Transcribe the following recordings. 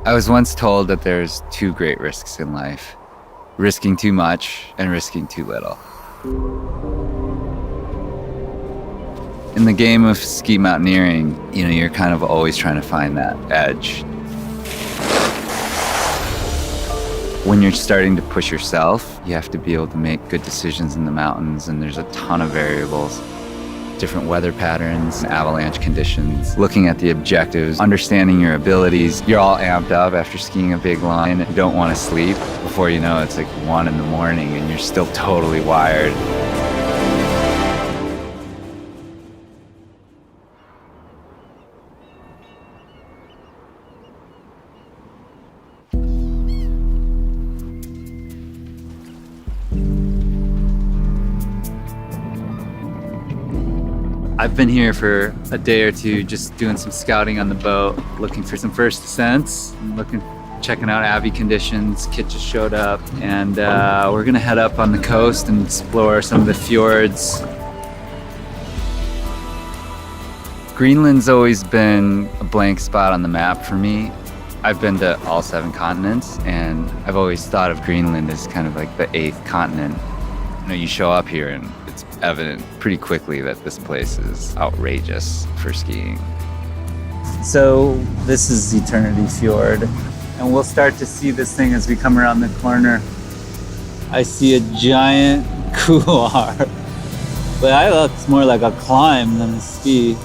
I was once told that there's two great risks in life: risking too much and risking too little. In the game of ski mountaineering, you're kind of always trying to find that edge. When you're starting to push yourself, you have to be able to make good decisions in the mountains, and there's a ton of variables. Different weather patterns, avalanche conditions, looking at the objectives, understanding your abilities. You're all amped up after skiing a big line. You don't want to sleep. Before you know it, it's like 1 in the morning and you're still totally wired. I've been here for a day or two just doing some scouting on the boat, looking for some first descents, checking out Avi conditions. Kit just showed up, and we're gonna head up on the coast and explore some of the fjords. Greenland's always been a blank spot on the map for me. I've been to all 7 continents, and I've always thought of Greenland as kind of like the 8th continent. You show up here and it's evident pretty quickly that this place is outrageous for skiing. So this is Eternity Fjord, and we'll start to see this thing as we come around the corner. I see a giant couloir, but I thought it's more like a climb than a ski.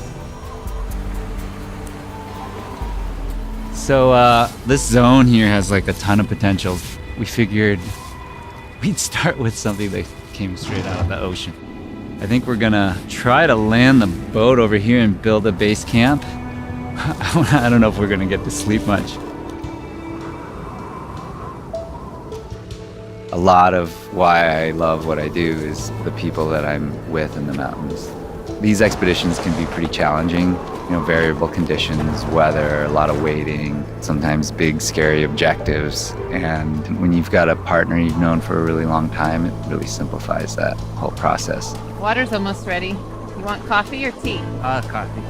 So this zone here has like a ton of potential. We figured we'd start with something that came straight out of the ocean. I think we're gonna try to land the boat over here and build a base camp. I don't know if we're gonna get to sleep much. A lot of why I love what I do is the people that I'm with in the mountains. These expeditions can be pretty challenging. Variable conditions, weather, a lot of waiting, sometimes big, scary objectives. And when you've got a partner you've known for a really long time, it really simplifies that whole process. Water's almost ready. You want coffee or tea? Coffee.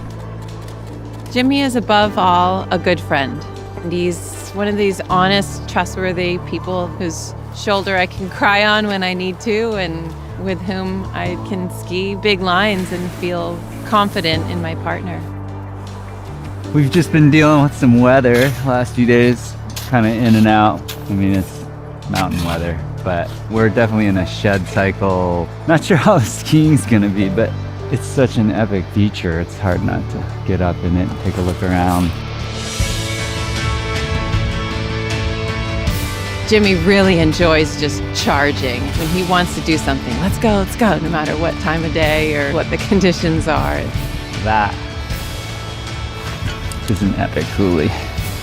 Jimmy is above all a good friend. And he's one of these honest, trustworthy people whose shoulder I can cry on when I need to, and with whom I can ski big lines and feel confident in my partner. We've just been dealing with some weather last few days, kind of in and out. I mean, it's mountain weather, but we're definitely in a shed cycle. Not sure how the skiing's gonna be, but it's such an epic feature. It's hard not to get up in it and take a look around. Jimmy really enjoys just charging. When he wants to do something, let's go, no matter what time of day or what the conditions are. That is an epic coolie.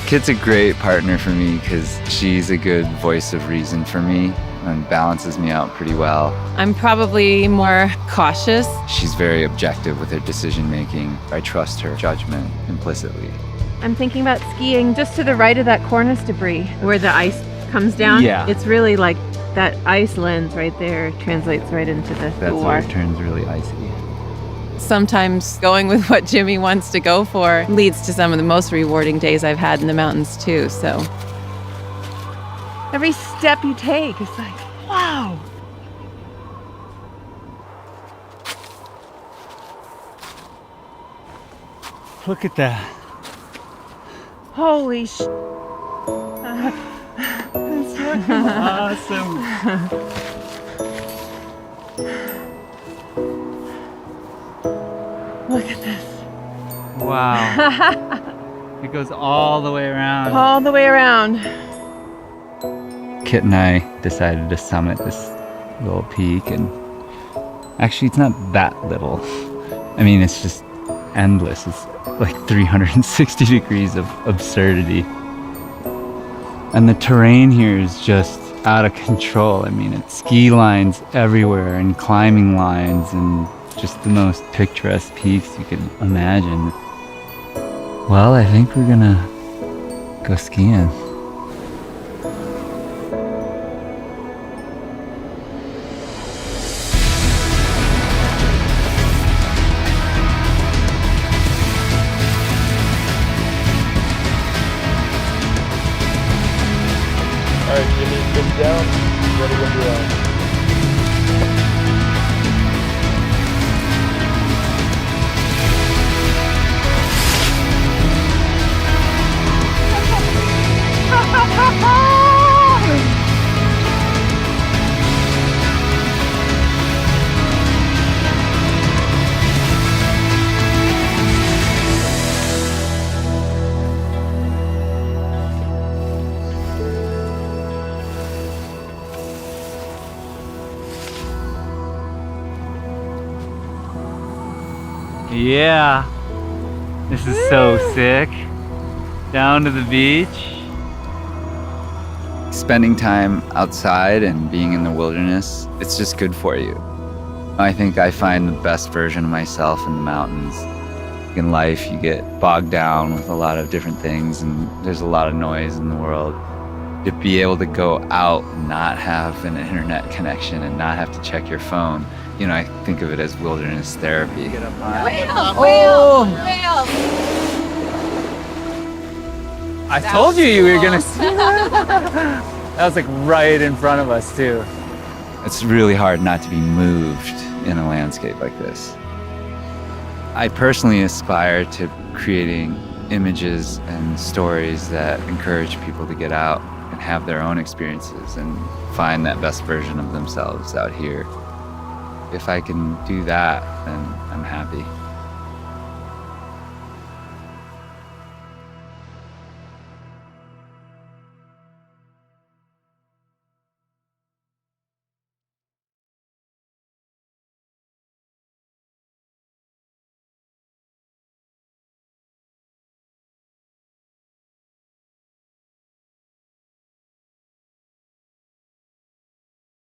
Kit's a great partner for me because she's a good voice of reason for me and balances me out pretty well. I'm probably more cautious. She's very objective with her decision making. I trust her judgment implicitly. I'm thinking about skiing just to the right of that cornice debris where the ice comes down. Yeah. It's really like that ice lens right there translates right into the That's couloir. where it turns really icy. Sometimes going with what Jimmy wants to go for leads to some of the most rewarding days I've had in the mountains too, so. Every step you take is like, wow. Look at that. Holy sh. It's fucking awesome. Look at this. Wow. It goes all the way around. All the way around. Kit and I decided to summit this little peak, and actually it's not that little. I mean, it's just endless. It's like 360 degrees of absurdity. And the terrain here is just out of control. I mean, it's ski lines everywhere and climbing lines and just the most picturesque peaks you can imagine. Well, I think we're gonna go skiing. Alright, Jimmy, sit down. Ready when you are. Yeah, this is so sick. Down to the beach. Spending time outside and being in the wilderness, it's just good for you. I think I find the best version of myself in the mountains. In life, you get bogged down with a lot of different things, and there's a lot of noise in the world. To be able to go out and not have an internet connection and not have to check your phone, you know, I think of it as wilderness therapy. Whale! I told you were gonna see that. That was like right in front of us too. It's really hard not to be moved in a landscape like this. I personally aspire to creating images and stories that encourage people to get out and have their own experiences and find that best version of themselves out here. If I can do that, then I'm happy.